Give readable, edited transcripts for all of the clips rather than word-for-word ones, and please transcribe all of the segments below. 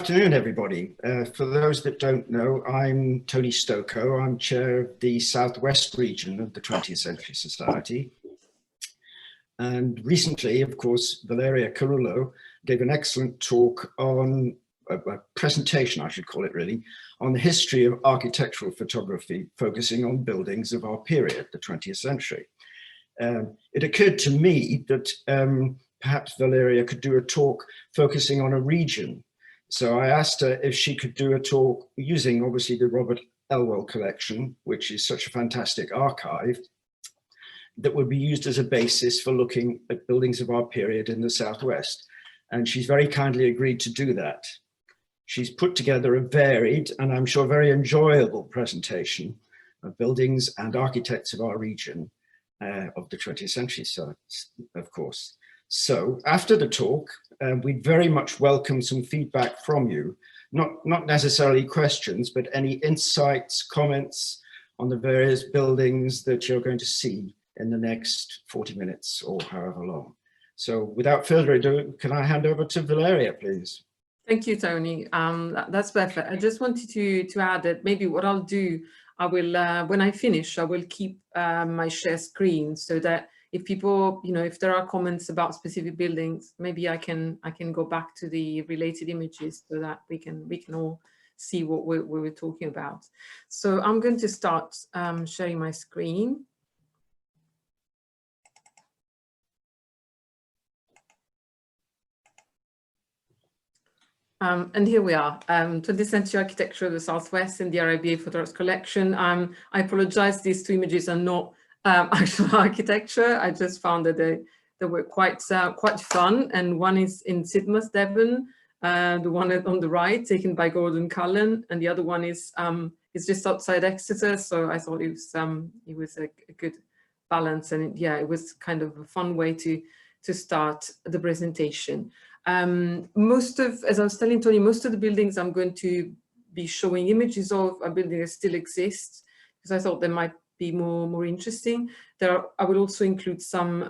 Afternoon, everybody. For those that don't know, I'm Tony Stokoe. I'm chair of the Southwest region of the 20th Century Society. And recently, of course, Valeria Carullo gave an excellent talk on a presentation, I should call it really, on the history of architectural photography, focusing on buildings of our period, the 20th century. It occurred to me that perhaps Valeria could do a talk focusing on a region. So I asked her if she could do a talk using obviously the Robert Elwall collection, which is such a fantastic archive, that would be used as a basis for looking at buildings of our period in the Southwest. And she's very kindly agreed to do that. She's put together a varied and I'm sure very enjoyable presentation of buildings and architects of our region of the 20th century, so, of course. So after the talk, we'd very much welcome some feedback from you, not necessarily questions, but any insights, comments on the various buildings that you're going to see in the next 40 minutes or however long. So without further ado, can I hand over to Valeria, please? Thank you, Tony. That's perfect. I just wanted to add that maybe what I'll do, I will, when I finish, I will keep my share screen so that if people, if there are comments about specific buildings, maybe I can go back to the related images so that we can all see what we were talking about. So I'm going to start sharing my screen. And here we are, 20th century architecture of the Southwest in the RIBA Photographs Collection. I apologize, these two images are not actual architecture. I just found that they were quite fun, and one is in Sidmouth, Devon, the one on the right taken by Gordon Cullen, and the other one is just outside Exeter. So I thought it was a good balance, and it was kind of a fun way to start the presentation. As I was telling Tony, most of the buildings I'm going to be showing images of are buildings that still exist, because I thought they might be more interesting. I will also include some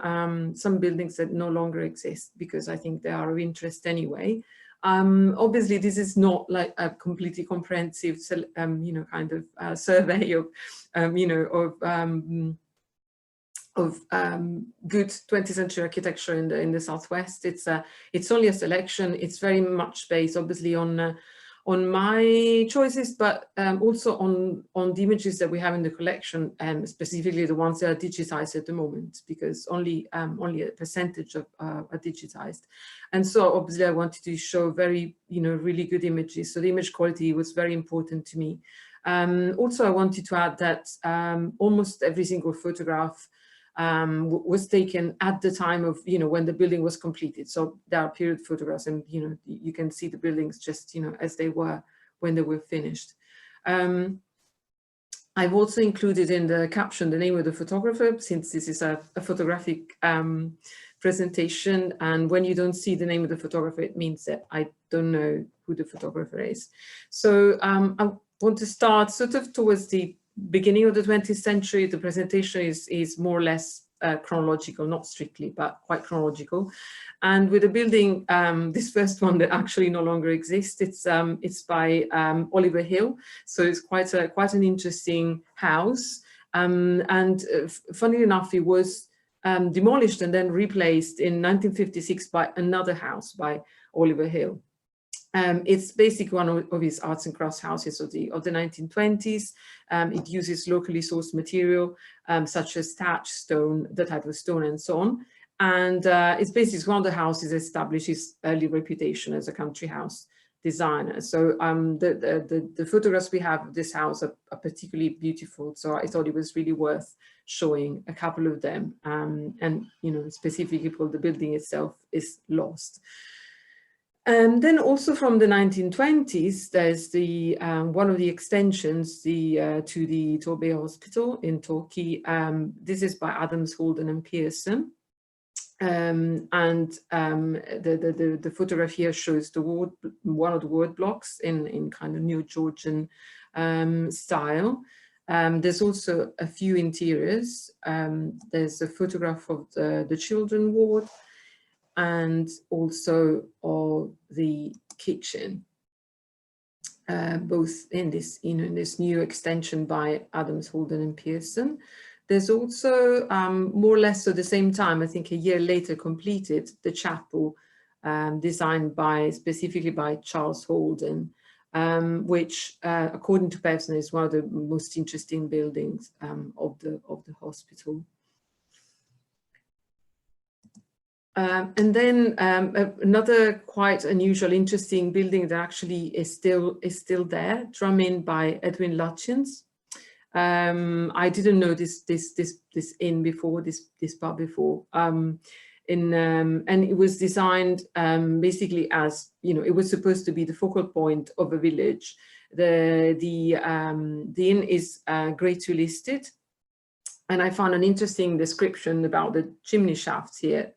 buildings that no longer exist, because I think they are of interest anyway. Obviously, this is not like a completely comprehensive, kind of survey of good 20th century architecture in the Southwest. It's only a selection. It's very much based, obviously, on my choices, but also on the images that we have in the collection, and specifically the ones that are digitized at the moment, because only a percentage of are digitized. And so obviously I wanted to show very, really good images. So the image quality was very important to me. Also, I wanted to add that almost every single photograph was taken at the time of, when the building was completed. So there are period photographs, and, you can see the buildings just, as they were when they were finished. I've also included in the caption the name of the photographer, since this is a photographic presentation. And when you don't see the name of the photographer, it means that I don't know who the photographer is. So I want to start sort of towards the beginning of the 20th century. The presentation is more or less chronological, not strictly, but quite chronological. And with the building, this first one that actually no longer exists, it's by Oliver Hill. So it's quite an interesting house. And funny enough, it was demolished and then replaced in 1956 by another house by Oliver Hill. It's basically one of his arts and crafts houses of the 1920s. It uses locally sourced material, such as thatch, stone, the type of stone, and so on. And it's basically one of the houses that established his early reputation as a country house designer. So the photographs we have of this house are particularly beautiful. So I thought it was really worth showing a couple of them. And specifically because the building itself is lost. And then also from the 1920s, there's the one of the extensions to the Torquay Hospital in Torquay. This is by Adams, Holden and Pearson. The photograph here shows one of the ward blocks in kind of Neo Georgian style. There's also a few interiors. There's a photograph of the children ward, and also of the kitchen. both in this, in this new extension by Adams, Holden and Pearson. There's also more or less at the same time, I think a year later, completed the chapel designed specifically by Charles Holden, which according to Pevsner is one of the most interesting buildings of the hospital. And then another quite unusual, interesting building that actually is still there, Drum Inn by Edwin Lutyens. I didn't know this inn before, this pub before. And it was designed basically as, it was supposed to be the focal point of a village. The inn is grade 2 listed. And I found an interesting description about the chimney shafts here,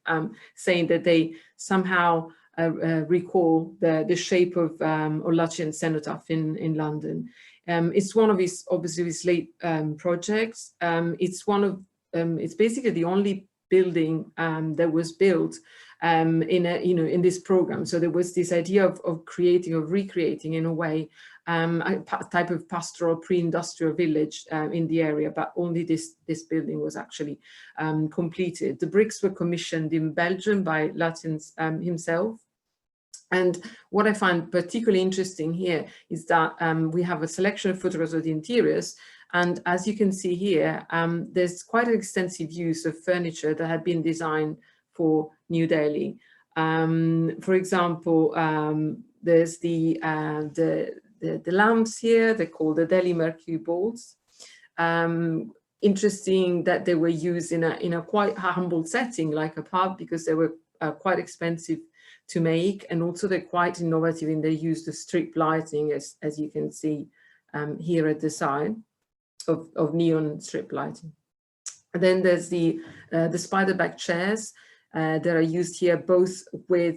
saying that they somehow recall the shape of Lutyens' cenotaph in London. It's one of his, obviously, his late projects. It's basically the only building that was built in this program. So there was this idea of creating, of recreating in a way, a type of pastoral pre-industrial village in the area, but only this building was actually completed. The bricks were commissioned in Belgium by Lutyens himself. And what I find particularly interesting here is that we have a selection of photographs of the interiors. And as you can see here, there's quite an extensive use of furniture that had been designed for New Delhi. For example, there's the lamps here, they're called the Delhi Mercury balls. Interesting that they were used in a quite humble setting, like a pub, because they were quite expensive to make, and also they're quite innovative in their use of strip lighting, as you can see here at the side of neon strip lighting. And then there's the spider-back chairs that are used here both with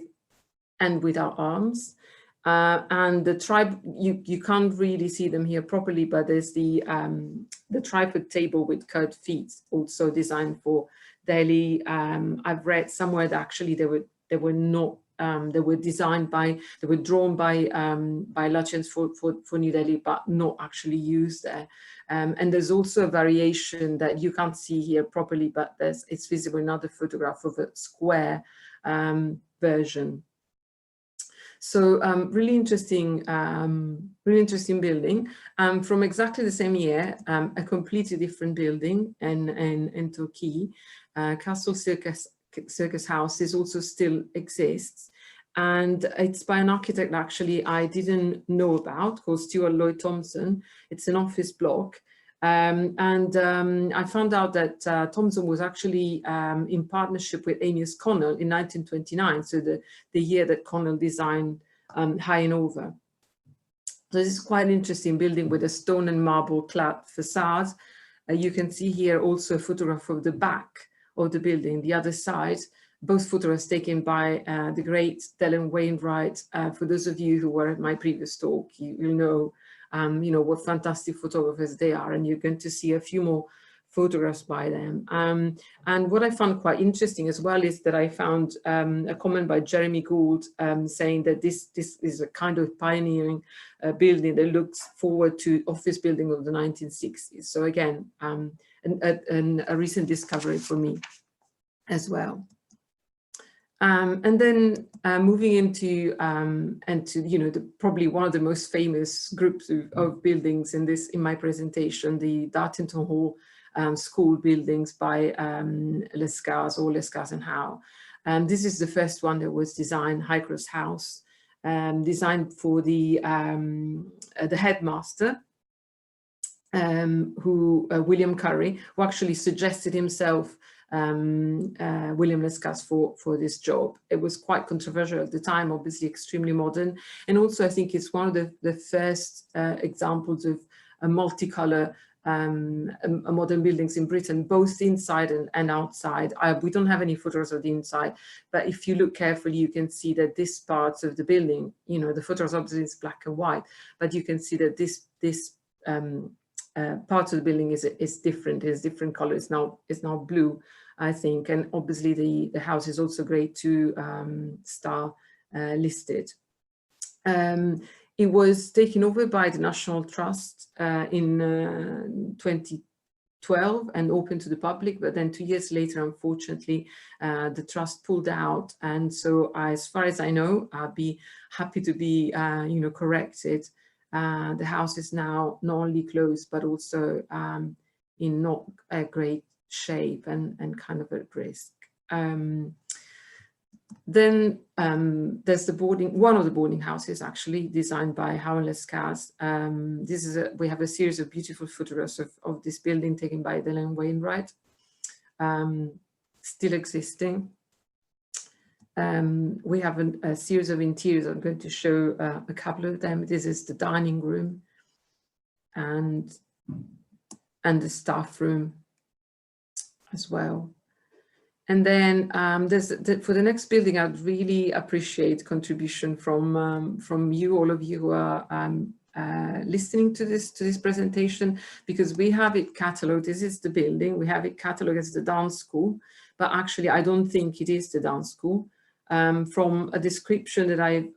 and without arms. And the tribe, you can't really see them here properly, but there's the tripod table with curved feet, also designed for Delhi. I've read somewhere that actually they were not. They were designed by, they were drawn by Lutyens for New Delhi, but not actually used there. And there's also a variation that you can't see here properly, but it's visible in another photograph of a square version. So really interesting building. From exactly the same year, a completely different building in Torquay, Castle Circus House. This also still exists, and it's by an architect actually I didn't know about, called Stuart Lloyd Thompson. It's an office block, and I found out that Thompson was actually in partnership with Amias Connell in 1929, so the year that Connell designed High and Over. So this is quite an interesting building with a stone and marble clad facade. You can see here also a photograph of the back of the building, the other side, both photographs taken by the great Dylan Wainwright. For those of you who were at my previous talk, you know what fantastic photographers they are, and you're going to see a few more photographs by them. And what I found quite interesting as well is that I found a comment by Jeremy Gould saying that this is a kind of pioneering building that looks forward to office building of the 1960s. So again, a recent discovery for me as well. And then moving into probably one of the most famous groups of buildings in my presentation, the Dartington Hall school buildings by Lescas and Howe. This is the first one that was designed, Highcross House, designed for the headmaster, William Curry, who actually suggested himself William Lescas for this job. It was quite controversial at the time, obviously extremely modern, and also I think it's one of the first examples of a multicolor modern buildings in Britain, both inside and outside. We don't have any photos of the inside, but if you look carefully, you can see that this part of the building, the photos obviously is black and white, but you can see that this part of the building is different, is different color. It's now blue, I think, and obviously the house is also grade 2 star listed. It was taken over by the National Trust in 2012 and open to the public, but then 2 years later, unfortunately, the trust pulled out. And so as far as I know, I'll be happy to be, corrected. The house is now not only closed, but also in not a great shape and kind of at risk. Then there's one of the boarding houses actually designed by Howard Lescas. We have a series of beautiful photographs of this building taken by Wainwright, still existing. We have a series of interiors. I'm going to show a couple of them. This is the dining room and the staff room as well. And then for the next building, I'd really appreciate contribution from you, all of you who are listening to this presentation, because we have it catalogued. This is the building. We have it catalogued as the dance school, but actually I don't think it is the dance school. From a description that I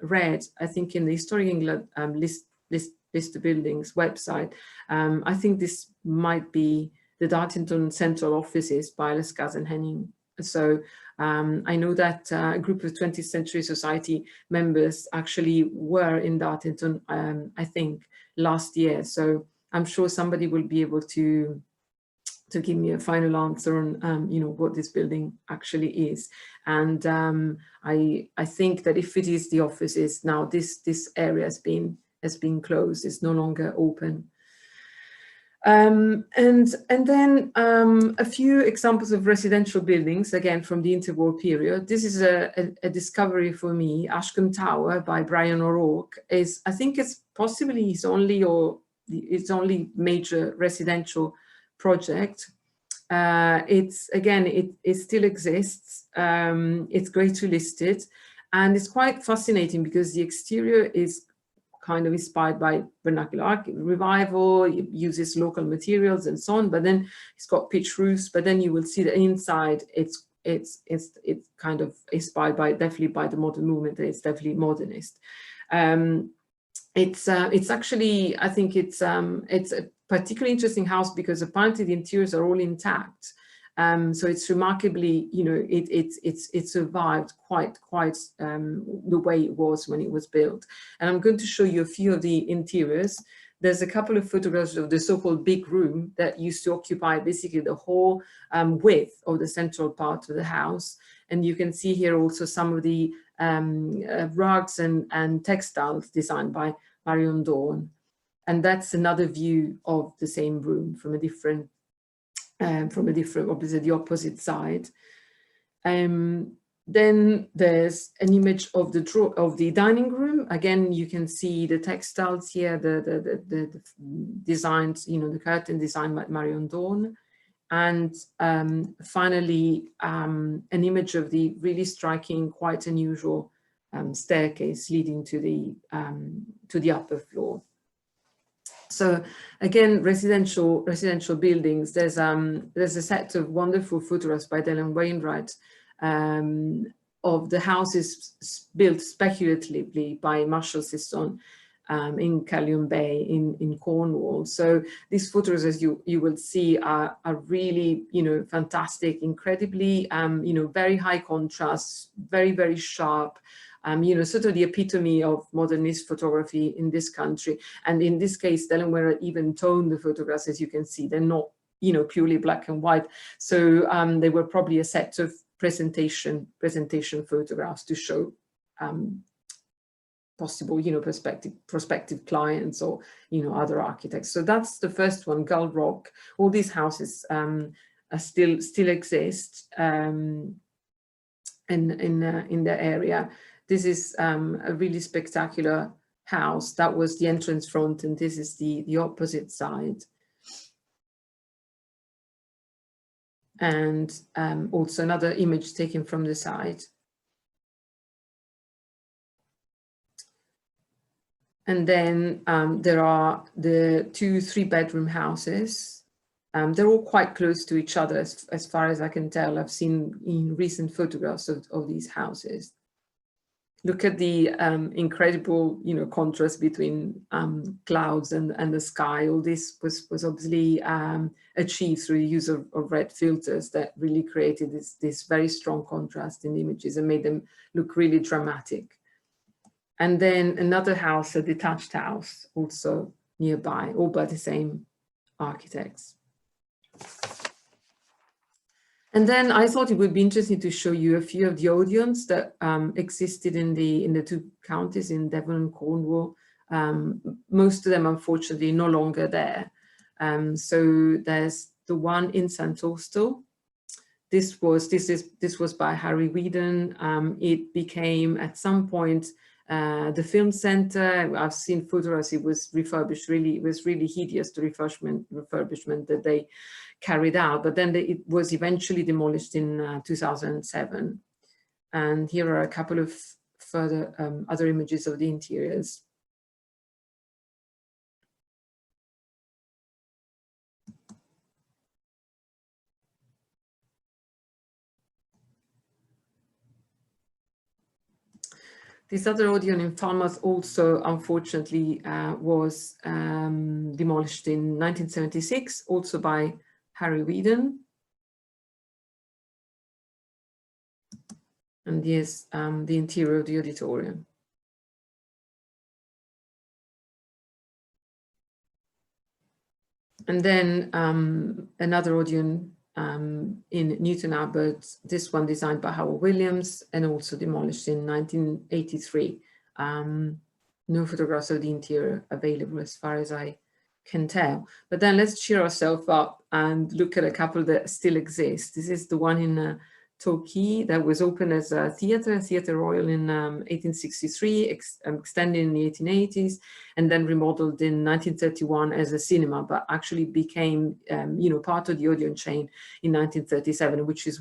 read, I think in the Historic England list the buildings website, I think this might be the Dartington Central Offices by Lescas and Henning. So I know that a group of 20th Century Society members actually were in Dartington, I think, last year. So I'm sure somebody will be able to give me a final answer on, what this building actually is. And I think that if it is the offices now, this area has been closed. It's no longer open. And then a few examples of residential buildings, again, from the interwar period. This is a discovery for me. Ashken Tower by Brian O'Rourke I think it's possibly its only major residential project. It still exists. It's greatly listed, and it's quite fascinating because the exterior is kind of inspired by vernacular revival. It uses local materials and so on, but then it's got pitch roofs. But then you will see the inside. It's kind of inspired definitely by the modern movement. It's definitely modernist. It's actually, I think it's a particularly interesting house because apparently the interiors are all intact. So it's remarkably, it survived quite the way it was when it was built. And I'm going to show you a few of the interiors. There's a couple of photographs of the so-called big room that used to occupy basically the whole width of the central part of the house. And you can see here also some of the rugs and textiles designed by Marion Dawn. And that's another view of the same room from a different, obviously the opposite side. Then there's an image of the dining room. Again, you can see the textiles here, the designs, the curtain designed by Marion Dawn. And finally, an image of the really striking, quite unusual staircase leading to the upper floor. So again, residential buildings. There's a set of wonderful photographs by Wainwright of the houses built speculatively by Marshal Soisson in Carillon Bay in Cornwall. So these photos, as you will see, are really fantastic, incredibly very high contrast, very sharp. Sort of the epitome of modernist photography in this country. And in this case, Wainwright even toned the photographs, as you can see. They're not, purely black and white. So they were probably a set of presentation photographs to show possible, prospective clients or, other architects. So that's the first one, Gull Rock. All these houses still exist in the area. This is a really spectacular house. That was the entrance front, and this is the opposite side. And also another image taken from the side. And then there are the 2 3-bedroom houses. They're all quite close to each other as far as I can tell. I've seen in recent photographs of these houses. look at the incredible, contrast between clouds and the sky. All this was obviously achieved through the use of red filters that really created this very strong contrast in the images and made them look really dramatic. And then another house, a detached house, also nearby, all by the same architects. And then I thought it would be interesting to show you a few of the Odeons that existed in the two counties, in Devon and Cornwall. Most of them, unfortunately, no longer there. So there's the one in St. Austell. This was by Harry Whedon. It became at some point the film center. I've seen photographs. It was refurbished. It was really hideous, the refurbishment that they carried out. But then it was eventually demolished in 2007. And here are a couple of further other images of the interiors. This other Odeon in Falmouth also, unfortunately, was demolished in 1976, also by Harry Whedon. And here's the interior of the auditorium. And then another Odeon in Newton Abbot, this one designed by Howard Williams and also demolished in 1983. No photographs of the interior available as far as I can tell. But then let's cheer ourselves up and look at a couple that still exist. This is the one in Torquay that was opened as a theatre royal in 1863, extended in the 1880s, and then remodeled in 1931 as a cinema, but actually became, part of the Odeon chain in 1937, which is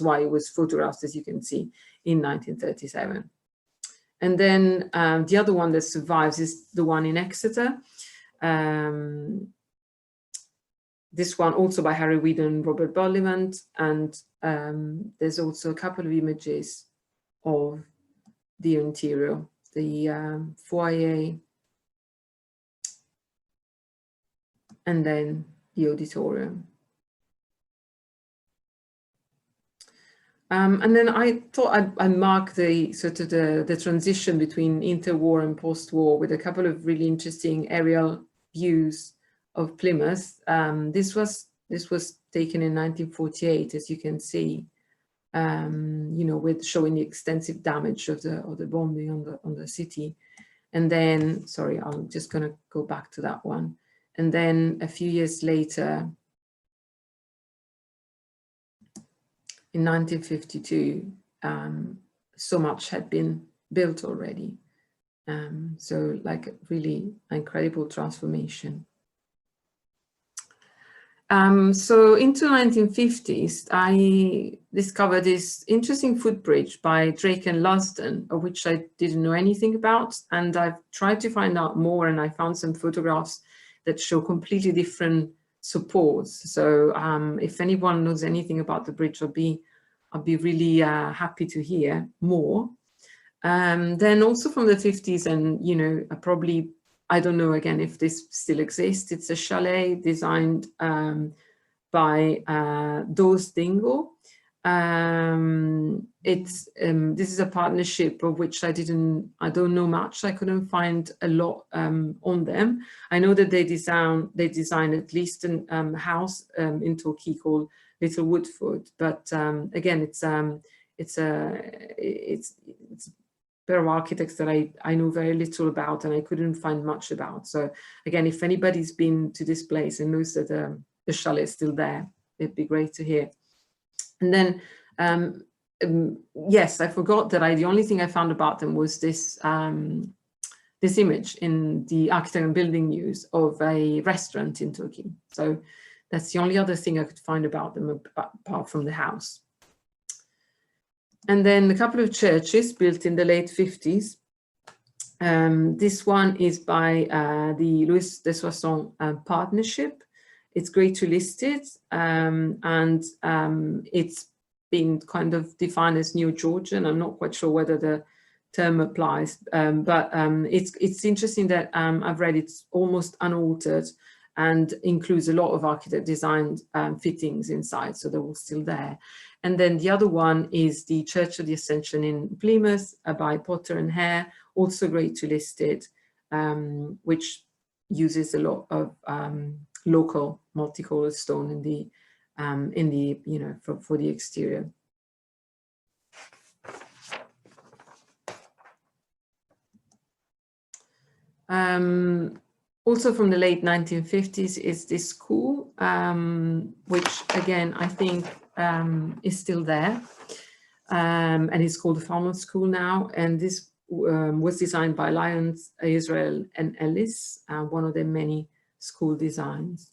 why it was photographed, as you can see, in 1937. And then the other one that survives is the one in Exeter. This one also by Harry Whedon, Robert Bullivant, and there's also a couple of images of the interior, the foyer, and then the auditorium. And then I thought I'd mark the sort of the transition between interwar and post-war with a couple of really interesting aerial views of Plymouth. This was taken in 1948, as you can see, with showing the extensive damage of the bombing on the city. And then, sorry, I'm just going to go back to that one. And then a few years later, in 1952, so much had been built already. So like really incredible transformation. So into 1950s, I discovered this interesting footbridge by Drake and Lansden, of which I didn't know anything about. And I've tried to find out more, and I found some photographs that show completely different supports. So if anyone knows anything about the bridge, I'll be really happy to hear more. Then also from the 50s, and I don't know again if this still exists. It's a chalet designed by Dawes Dingle. This is a partnership of which I don't know much. I couldn't find a lot on them. I know that they designed at least a house in Torquay called Little Woodford, but again, it's pair of architects that I know very little about, and I couldn't find much about. So again, if anybody's been to this place and knows that the chalet is still there, it'd be great to hear. And then, yes, I forgot that the only thing I found about them was this this image in the Architect and Building News of a restaurant in Torquay. So that's the only other thing I could find about them apart from the house. And then a couple of churches built in the late 50s. This one is by the Louis de Soisson partnership. It's great to list it, and it's been kind of defined as Neo-Georgian. I'm not quite sure whether term applies, but it's interesting that I've read it's almost unaltered and includes a lot of architect designed fittings inside, so they're all still there. And then the other one is the Church of the Ascension in Plymouth by Potter and Hare, also great to listed, which uses a lot of local multicolored stone in the you know, for the exterior. Also from the late 1950s is this school, which again, I think is still there. And it's called the Falmouth School now. And this was designed by Lyons, Israel and Ellis, one of their many school designs.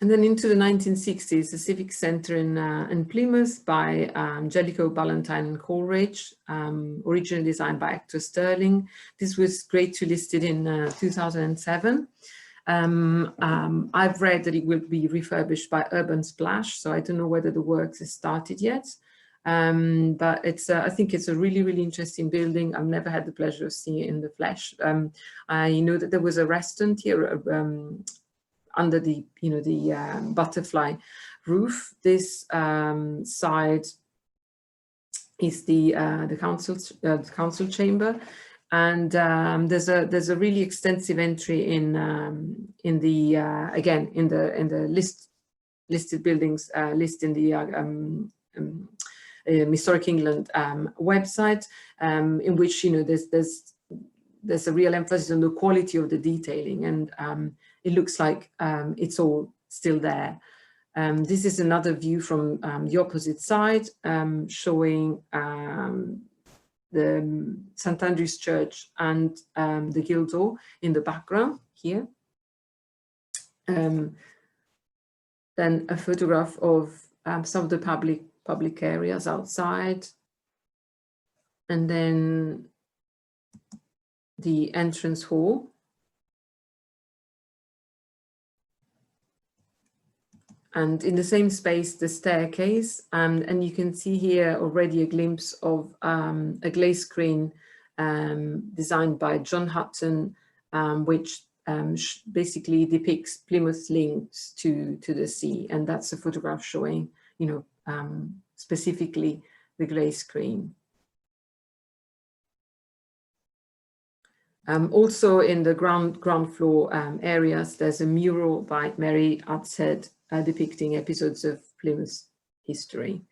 And then into the 1960s, the Civic Centre in Plymouth by Jellicoe, Ballantyne and Coleridge, originally designed by Hector Sterling. This was great to listed in 2007. I've read that it will be refurbished by Urban Splash, so I don't know whether the works has started yet. But it's I think it's a really, really interesting building. I've never had the pleasure of seeing it in the flesh. I know that there was a restaurant here under the, you know, the butterfly roof. This side is the council chamber, and there's a really extensive entry in the again in the listed buildings list in the Historic England website, in which, you know, there's a real emphasis on the quality of the detailing, and it looks like it's all still there. This is another view from the opposite side, showing the St Andrew's Church and the Guildhall in the background here. Then a photograph of some of the public areas outside, and then the entrance hall. And in the same space, the staircase, and you can see here already a glimpse of a glaze screen designed by John Hutton, which basically depicts Plymouth's links to the sea, and that's a photograph showing, you know, specifically the glaze screen. Also in the ground floor areas, there's a mural by Mary Adshead depicting episodes of Plymouth's history.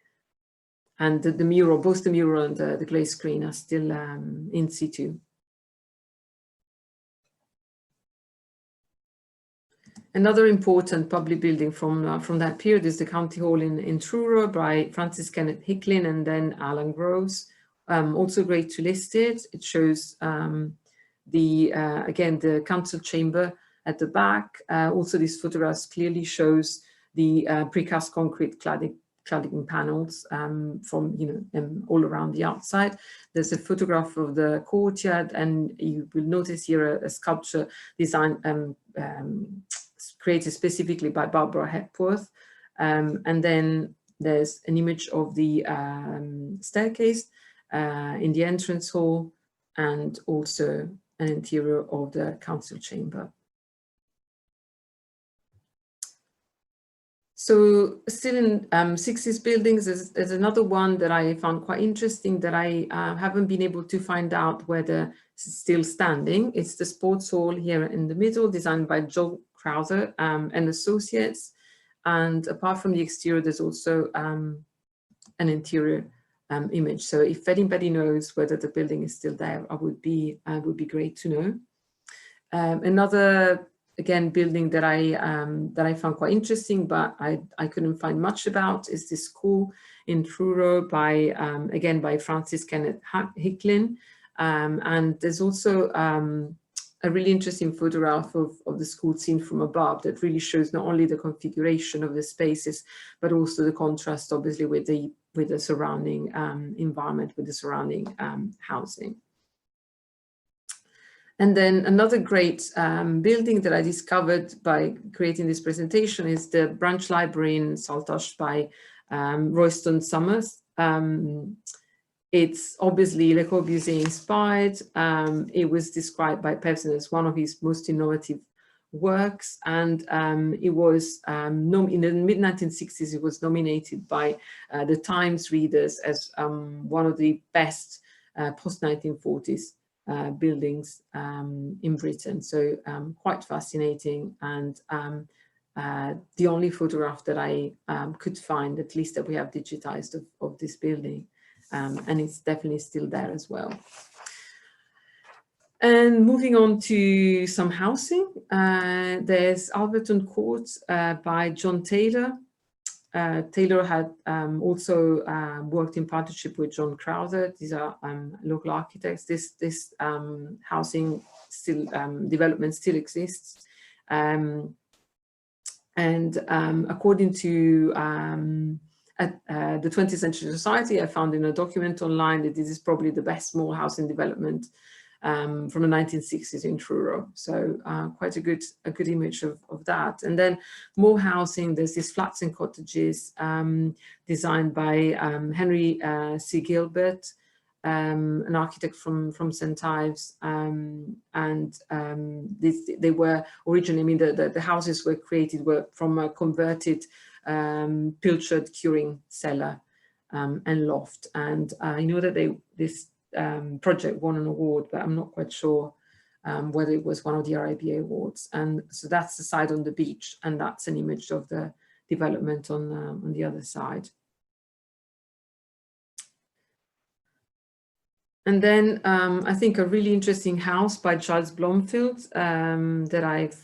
And the mural, both the mural and the glaze screen are still in situ. Another important public building from that period is the County Hall in Truro by Francis Kenneth Hicklin and then Alan Groves. Also great to list it. It shows again, the council chamber at the back. Also, these photographs clearly shows the precast concrete cladding panels from, you know, all around the outside. There's a photograph of the courtyard, and you will notice here a sculpture design created specifically by Barbara Hepworth. And then there's an image of the staircase in the entrance hall, and also an interior of the council chamber. So still in 60s buildings, there's another one that I found quite interesting that I haven't been able to find out whether it's still standing. It's the sports hall here in the middle, designed by Joel Crowther and Associates. And apart from the exterior, there's also an interior image. So if anybody knows whether the building is still there, it would be great to know. Another, again, building that I found quite interesting, but I couldn't find much about, is this school in Truro by again by Francis Kenneth Hicklin, and there's also a really interesting photograph of the school seen from above that really shows not only the configuration of the spaces, but also the contrast, obviously, with the surrounding environment, with the surrounding housing. And then another great building that I discovered by creating this presentation is the branch library in Saltash by Royston Summers. It's obviously Le Corbusier inspired. It was described by Pevsner as one of his most innovative works, and it was in the mid-1960s, it was nominated by the Times readers as one of the best post-1940s buildings in Britain. So quite fascinating, and the only photograph that I could find, at least that we have digitized of this building, and it's definitely still there as well. And moving on to some housing, there's Albertan Courts by John Taylor. Taylor had also worked in partnership with John Crowther. These are local architects. This housing still development still exists, and according to the 20th Century Society, I found in a document online that this is probably the best small housing development from the 1960s in Truro. So quite a good image of that. And then more housing, there's these flats and cottages designed by Henry C. Gilbert, an architect from St. Ives. They were originally, I mean, the houses were created from a converted pilchard curing cellar and loft. And I know that this project won an award, but I'm not quite sure whether it was one of the RIBA awards. And so that's the side on the beach, and that's an image of the development on the other side. And then I think a really interesting house by Charles Blomfield that I've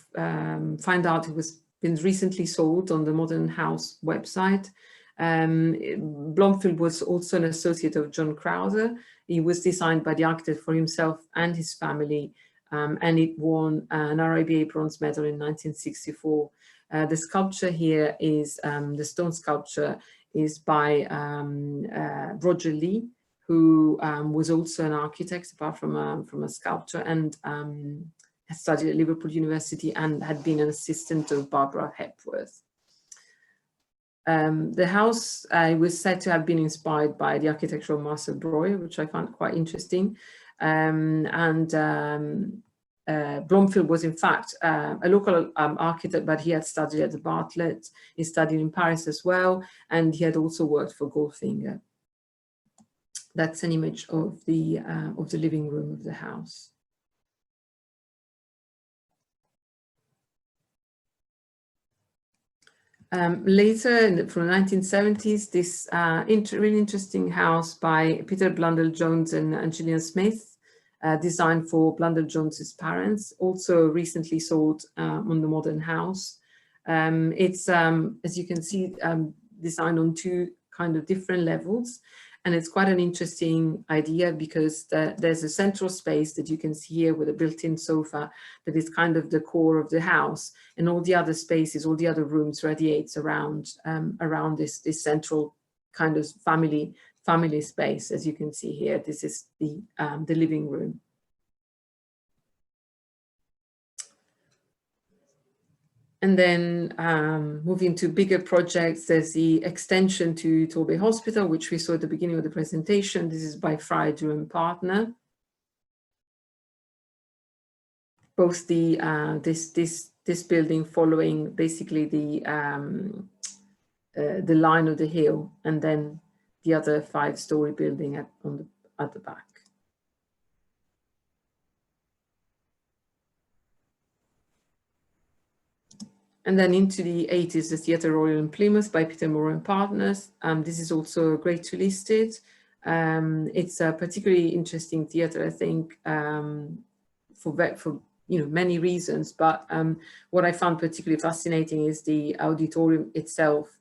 found out it was been recently sold on the Modern House website. Blomfield was also an associate of John Crowther. He was designed by the architect for himself and his family, and it won an RIBA bronze medal in 1964. The sculpture here is, the stone sculpture is by Roger Lee, who was also an architect apart from a sculptor, and has studied at Liverpool University and had been an assistant of Barbara Hepworth. The house was said to have been inspired by the architectural Marcel Breuer, which I found quite interesting. Blomfield was in fact a local architect, but he had studied at the Bartlett. He studied in Paris as well, and he had also worked for Goldfinger. That's an image of the living room of the house. Later, from the 1970s, this really interesting house by Peter Blundell-Jones and Gillian Smith, designed for Blundell-Jones's parents, also recently sold on the Modern House. It's, as you can see, designed on two kind of different levels. And it's quite an interesting idea because there's a central space that you can see here with a built-in sofa that is kind of the core of the house, and all the other spaces, all the other rooms radiates around this central kind of family space. As you can see here, this is the living room. And then moving to bigger projects, there's the extension to Torquay Hospital, which we saw at the beginning of the presentation. This is by Fry Durham Partner. Both the this building following basically the line of the hill, and then the other 5-story building at the back. And then into the 80s, the Theatre Royal in Plymouth by Peter Moore and Partners. This is also great to list it. It's a particularly interesting theatre, I think, for many reasons. But what I found particularly fascinating is the auditorium itself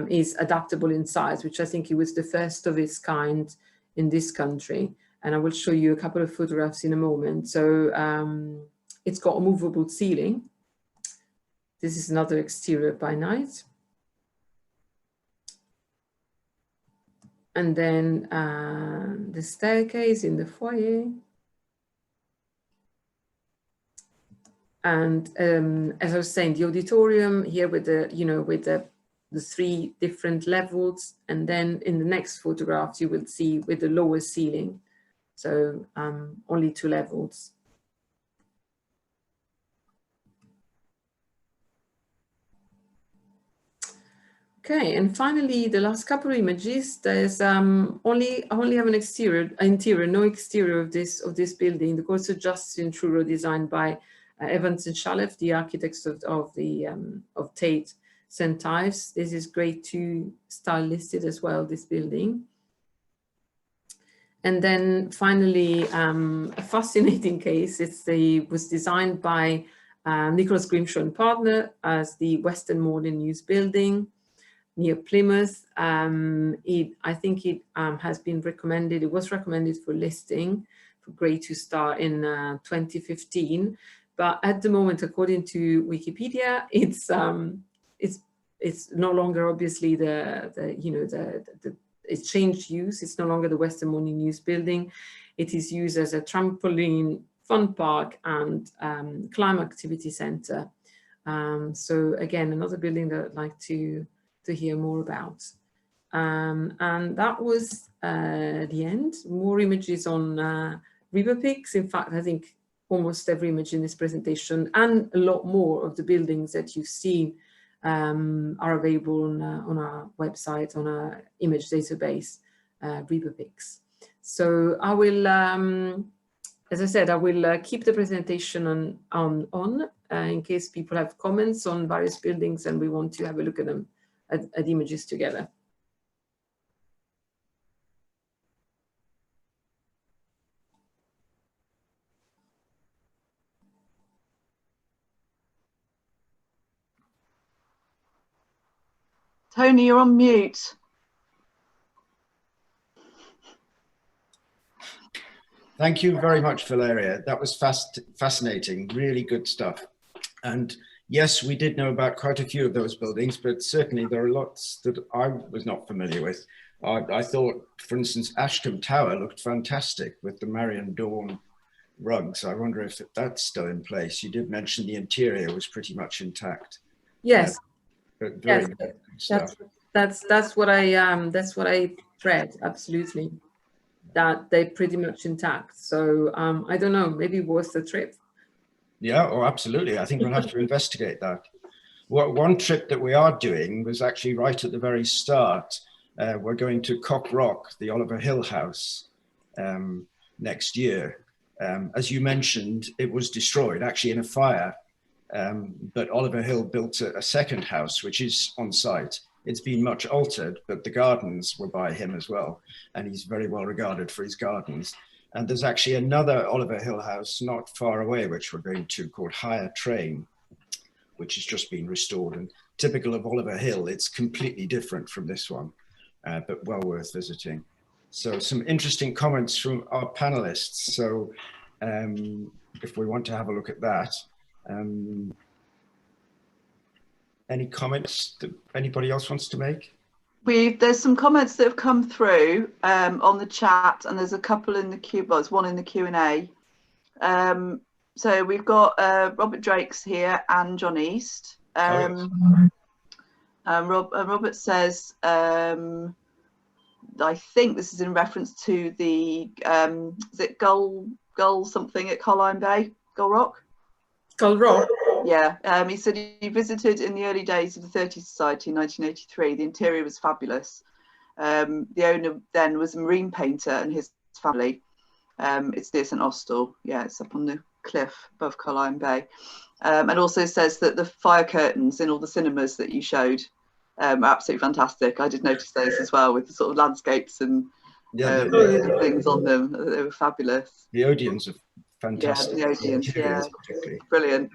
is adaptable in size, which I think it was the first of its kind in this country. And I will show you a couple of photographs in a moment. So it's got a movable ceiling. This is another exterior by night. And then the staircase in the foyer. And as I was saying, the auditorium here with the, you know, with the 3 different levels, and then in the next photographs you will see with the lower ceiling, so only 2 levels. Okay, and finally the last couple of images. There's I only have an interior, no exterior of this building. The Courts of Justice in Truro, designed by Evans and Shalev, the architects of Tate St. Ives. This is grade 2 style listed as well, this building. And then finally, a fascinating case. Was designed by Nicholas Grimshaw and Partner as the Western Morning News Building near Plymouth. I think it has been recommended. It was recommended for listing for grade 2 star in 2015. But at the moment, according to Wikipedia, it's no longer obviously it's changed use. It's no longer the Western Morning News Building. It is used as a trampoline, fun park, and climb activity center. So again, another building that I'd like to hear more about. And that was the end. More images on RIBA pics. In fact, I think almost every image in this presentation and a lot more of the buildings that you've seen are available on our website, on our image database, RIBA pics. So I will, as I said, I will keep the presentation on in case people have comments on various buildings and we want to have a look at them, at images together. Tony, you're on mute. Thank you very much, Valeria. That was fascinating, really good stuff. And yes, we did know about quite a few of those buildings, but certainly there are lots that I was not familiar with. I thought, for instance, Ashken Tower looked fantastic with the Marion Dawn rugs. I wonder if that's still in place. You did mention the interior was pretty much intact. Yes. But very yes. good stuff. That's what I read, absolutely, that they're pretty much intact. So I don't know, maybe worth the trip. Yeah, oh, absolutely. I think we'll have to investigate that. Well, one trip that we are doing was actually right at the very start. We're going to Cock Rock, the Oliver Hill house, next year. As you mentioned, it was destroyed actually in a fire. But Oliver Hill built a second house, which is on site. It's been much altered, but the gardens were by him as well. And he's very well regarded for his gardens. And there's actually another Oliver Hill house not far away, which we're going to, called Higher Train, which has just been restored. And typical of Oliver Hill, it's completely different from this one, but well worth visiting. So some interesting comments from our panelists. So if we want to have a look at that, any comments that anybody else wants to make? There's some comments that have come through on the chat, and there's a couple in the queue. Well, there's one in the Q&A. So we've got Robert Drakes here and John East. Robert says, I think this is in reference to the is it Gull something at Colline Bay, Gull Rock? Gull Rock. Yeah, he said he visited in the early days of the 30 Society in 1983. The interior was fabulous. The owner then was a marine painter and his family. It's near St Austell. Yeah, it's up on the cliff above Colline Bay. And also says that the fire curtains in all the cinemas that you showed are absolutely fantastic. I did notice those as well, with the sort of landscapes and things on them. They were fabulous. The Odeons are fantastic. Yeah, the Odeons, yeah, brilliant.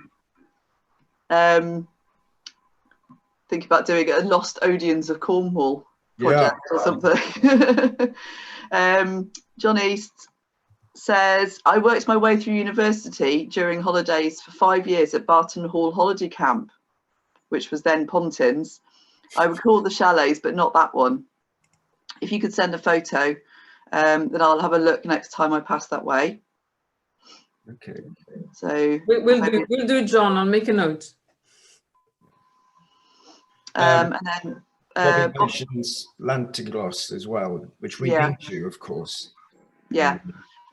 Think about doing a Lost Odeons of Cornwall project or something. John East says, I worked my way through university during holidays for 5 years at Barton Hall Holiday Camp, which was then Pontins. I recall the chalets, but not that one. If you could send a photo, then I'll have a look next time I pass that way. Okay. So we'll do, John. I'll make a note. And then Bobby mentions Lantiglos as well, which we've been to, of course. Yeah.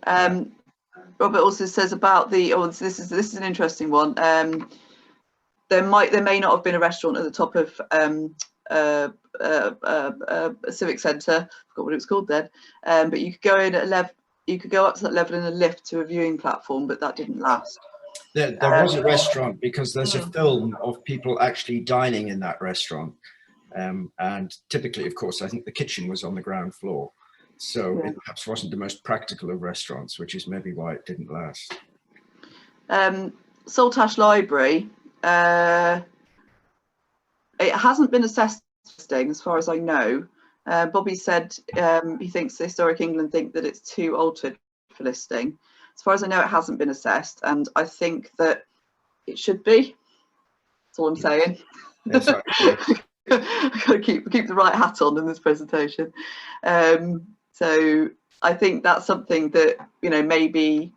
Robert also says about the, this is an interesting one. There may not have been a restaurant at the top of a civic centre. Forgot what it was called then. But you could go in at you could go up to that level in a lift to a viewing platform, but that didn't last. There was a restaurant, because there's a film of people actually dining in that restaurant. And typically, of course, I think the kitchen was on the ground floor. So it perhaps wasn't the most practical of restaurants, which is maybe why it didn't last. Saltash Library, it hasn't been assessed as far as I know. Bobby said he thinks Historic England think that it's too altered for listing. As far as I know, it hasn't been assessed, and I think that it should be. That's all I'm saying. Yes, I've got to keep the right hat on in this presentation. So I think that's something that, you know, maybe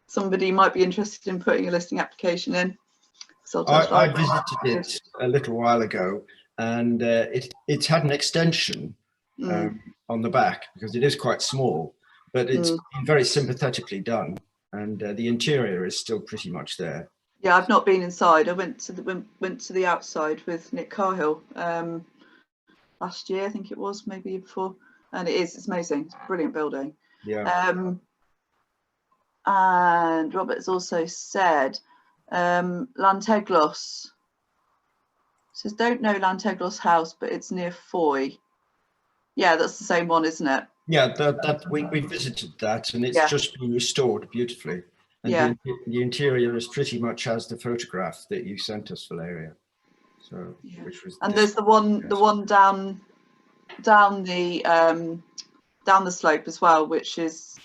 somebody might be interested in putting a listing application in. I visited it a little while ago, and it's had an extension on the back, because it is quite small, but it's been very sympathetically done, and the interior is still pretty much there. Yeah, I've not been inside. I went to the outside with Nick Carhill last year, I think it was, maybe before, and it's amazing. It's a brilliant building. Yeah. And Robert's also said Lanteglos. Says don't know Lanteglos House, but it's near Foy. Yeah, that's the same one, isn't it? Yeah, we visited that, and it's just been restored beautifully. And the interior is pretty much as the photograph that you sent us, Valeria. So, which was. And there's the one down the slope as well, which is.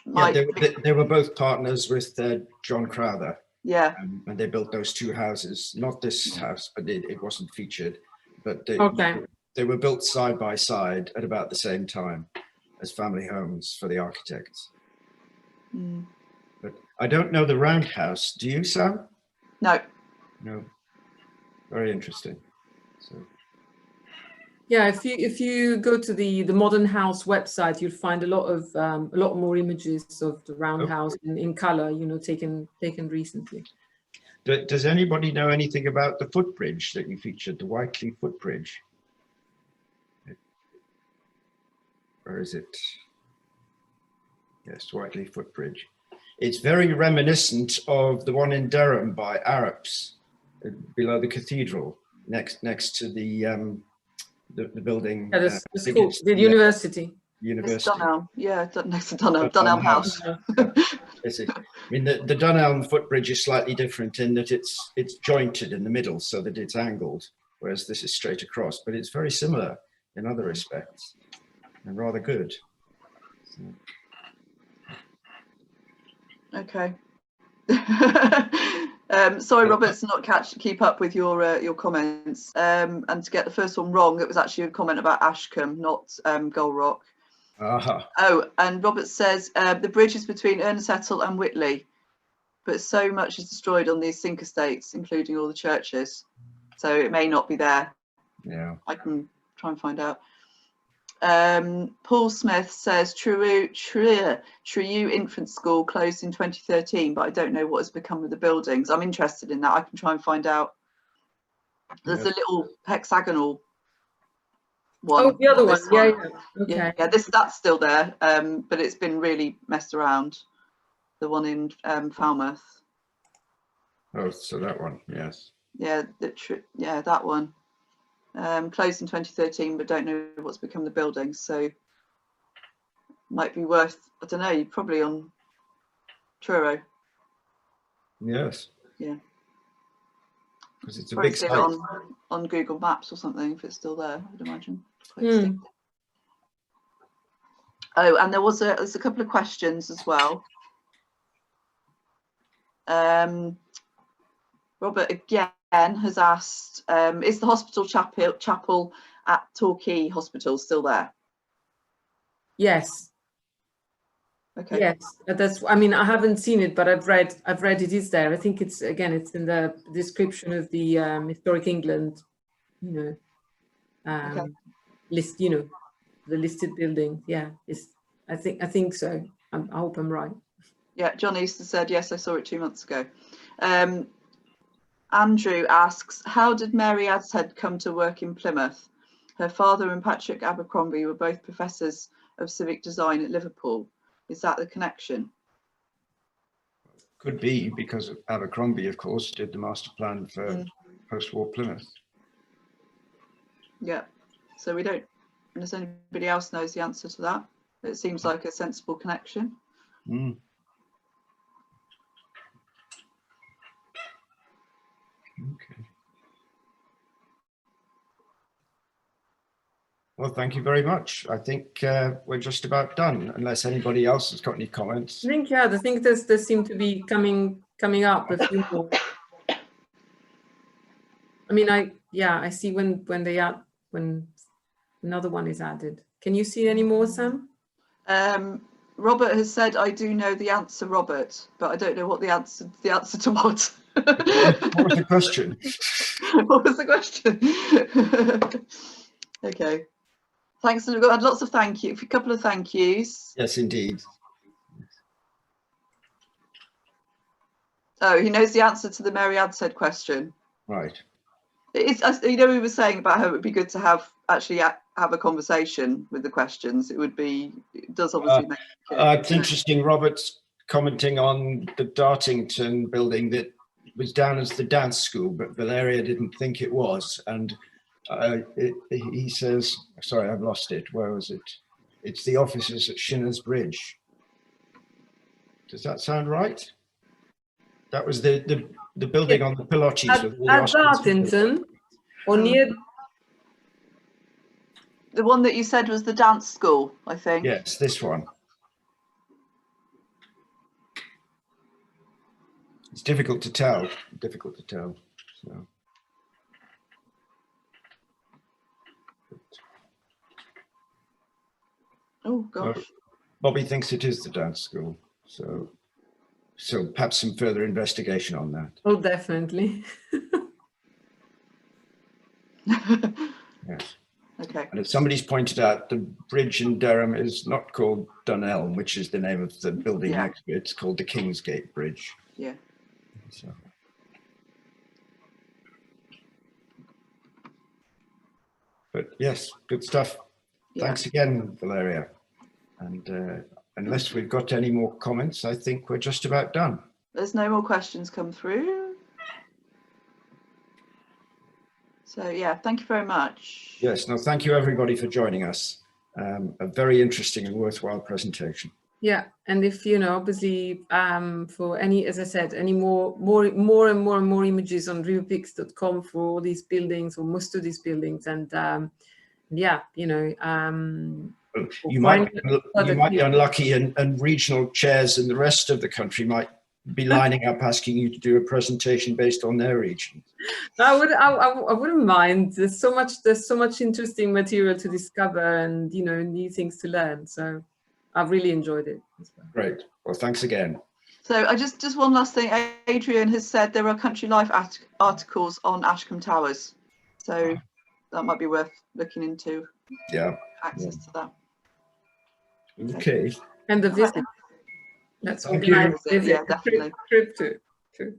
They were both partners with John Crowther. Yeah. And they built those two houses. Not this house, but it wasn't featured. But they were built side by side at about the same time as family homes for the architects. But I don't know the roundhouse. Do you, Sam? No. No. Very interesting. So. Yeah, if you go to the Modern House website, you'll find a lot more images of the roundhouse in color, you know, taken recently. Does anybody know anything about the footbridge that you featured, the Whiteley Footbridge? Where is it? Yes, Whiteley Footbridge. It's very reminiscent of the one in Durham by Arabs, below the cathedral, next to the building. Yeah, the university. University. Dunelm, yeah, next to Dunelm House. I mean, the Dunelm footbridge is slightly different in that it's jointed in the middle so that it's angled, whereas this is straight across. But it's very similar in other respects, and rather good. So. Okay. Sorry, Robert's not keep up with your comments. And to get the first one wrong, it was actually a comment about Ashken, not Gull Rock. Oh, and Robert says the bridge is between Ernesettle and Whitley, but so much is destroyed on these sink estates, including all the churches. So it may not be there. Yeah. I can try and find out. Paul Smith says Trieu Infant School closed in 2013, but I don't know what has become of the buildings. I'm interested in that. I can try and find out. There's a little hexagonal one. Oh, the other one. Yeah. Okay. Yeah, that's still there, but it's been really messed around. The one in Falmouth. Oh, so that one, yes. Yeah, that one. Closed in 2013, but don't know what's become the building, so might be worth, I don't know, probably on Truro. Yes. Yeah. Because it's a big site. On Google Maps or something, if it's still there, I would imagine. Oh, and there's a couple of questions as well. Robert again has asked, is the hospital chapel at Torquay Hospital still there? Yes. Okay. Yes, that's. I mean, I haven't seen it, but I've read it is there. I think it's it's in the description of the Historic England, Okay. list. The listed building. Yeah, I think so. I hope I'm right. Yeah, John Easter said yes. I saw it 2 months ago. Andrew asks, how did Mary Adshead come to work in Plymouth? Her father and Patrick Abercrombie were both professors of civic design at Liverpool. Is that the connection? Could be, because Abercrombie, of course, did the master plan for post-war Plymouth. Yeah. So we don't, unless anybody else knows the answer to that. It seems like a sensible connection. Mm. Okay. Well, thank you very much. I think we're just about done, unless anybody else has got any comments. I think there seem to be coming up a few more. I mean, I see when another one is added. Can you see any more, Sam? Robert has said, I do know the answer, Robert, but I don't know what the answer to what. What was the question? What was the question? Okay. Thanks. We've got lots of a couple of thank yous. Yes, indeed. Oh, he knows the answer to the Mary Adshead question. Right. It's, we were saying about how it would be good to have a conversation with the questions. It does obviously make it's interesting. Robert's commenting on the Dartington building that was down as the dance school, but Valeria didn't think it was. And he says, sorry, I've lost it. Where was it? It's the offices at Shinner's Bridge. Does that sound right? That was the building on the Pilotis. At Dartington, or near? The one that you said was the dance school, I think. Yes, this one. It's difficult to tell. So. Oh gosh. Bobby thinks it is the dance school. So perhaps some further investigation on that. Oh, definitely. Yes. Okay. And as somebody's pointed out, the bridge in Durham is not called Dunelm, which is the name of the building next to it. It's called the Kingsgate Bridge. Yeah. So. But yes, good stuff. Yeah. Thanks again, Valeria. And unless we've got any more comments, I think we're just about done. There's no more questions come through. So yeah, thank you very much. Yes, no, thank you everybody for joining us. A very interesting and worthwhile presentation. Yeah, and if obviously for any, as I said, any more images on riverpics.com for all these buildings, or most of these buildings, and yeah, you might be unlucky, and regional chairs in the rest of the country might be lining up asking you to do a presentation based on their region. I wouldn't mind. There's so much interesting material to discover, and new things to learn. So I've really enjoyed it as well. Great. Well, thanks again. So I just one last thing. Adrian has said there are Country Life articles on Ashken Towers, so that might be worth looking into. Yeah. Access to that. Okay. And the visit. Let's organize it. Yeah, definitely. Trip too. Okay.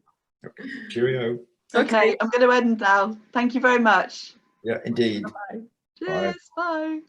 Cheerio. Okay, I'm going to end now. Thank you very much. Yeah, indeed. Bye. Cheers. Bye.